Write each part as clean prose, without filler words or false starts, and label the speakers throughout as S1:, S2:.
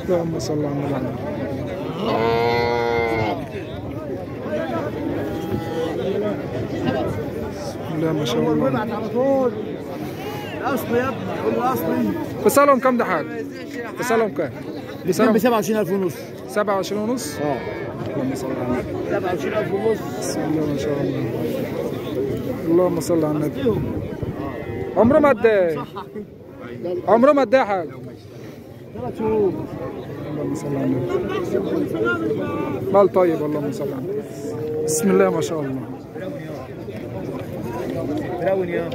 S1: اللهم صل على النبي. بسم الله ما شاء الله.
S2: اصلي يا ابني قول له اصلي.
S1: فصلهم كام ده حاج؟ فصلهم كام؟
S2: الاثنين ب 27,000 ونص.
S1: 27 ونص؟
S2: اه
S1: اللهم صل على النبي.
S2: 27,000 ونص.
S1: بسم الله ما شاء الله. اللهم صل على النبي. عمرهم قد ايه؟ عمرهم قد ايه يا حاج؟
S2: 3 شهور.
S1: اللهم صل على النبي. مال طيب اللهم صل على النبي. بسم الله ما شاء الله.
S2: براون يا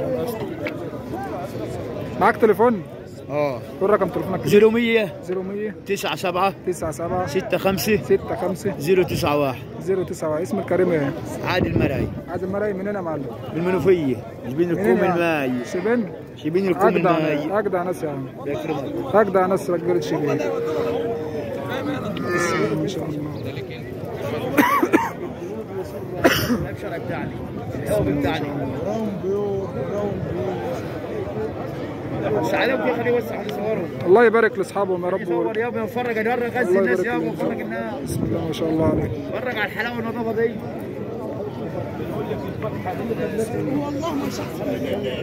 S1: معاك تليفون؟
S2: اه
S1: قول رقم تليفونك.
S2: 0100
S1: 0100
S2: 97
S1: 97
S2: 65
S1: 65
S2: 091
S1: 091. اسم الكريم ايه؟
S2: عادل مرعي.
S1: عادل مرعي. منين يا معلم؟
S2: بالمنوفيه شبين الكوم الماي. شبين الكوم الماي.
S1: اجدع ناس يا عم.
S2: يكرمك.
S1: اجدع ناس رجاله شبين. بسم الله ما شاء الله.
S2: الابشر بتاعنا الحوض بتاعنا بس عليهم كده خليه يوسع يصورهم.
S1: الله يبارك لاصحابهم يا رب.
S2: يصور يابا يفرج غزي الناس يابا يفرج الناس.
S1: بسم الله ما شاء الله عليك.
S2: اتفرج على الحلاوه والنظافه دي.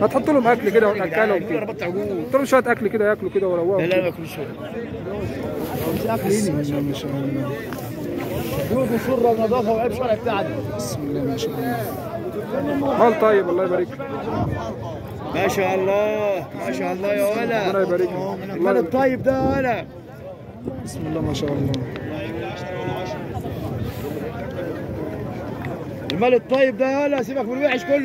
S1: هتحط لهم اكل كده وناكلهم كده.
S2: ربط عجول.
S1: حط لهم شويه اكل كده ياكلوا كده وروقوا.
S2: لا ما ياكلوش مش اكل
S1: بسم الله ما شاء الله.
S2: جود وسره ونظافه وعيب شرع بتاعنا.
S1: بسم الله ما شاء الله. مال طيب الله يبارك لك.
S2: ما شاء الله ما شاء الله يا ولا.
S1: ربنا يبارك لك.
S2: المال الطيب ده يا ولا.
S1: بسم الله ما شاء الله.
S2: المال الطيب ده يا ولا سيبك من الوحش كله.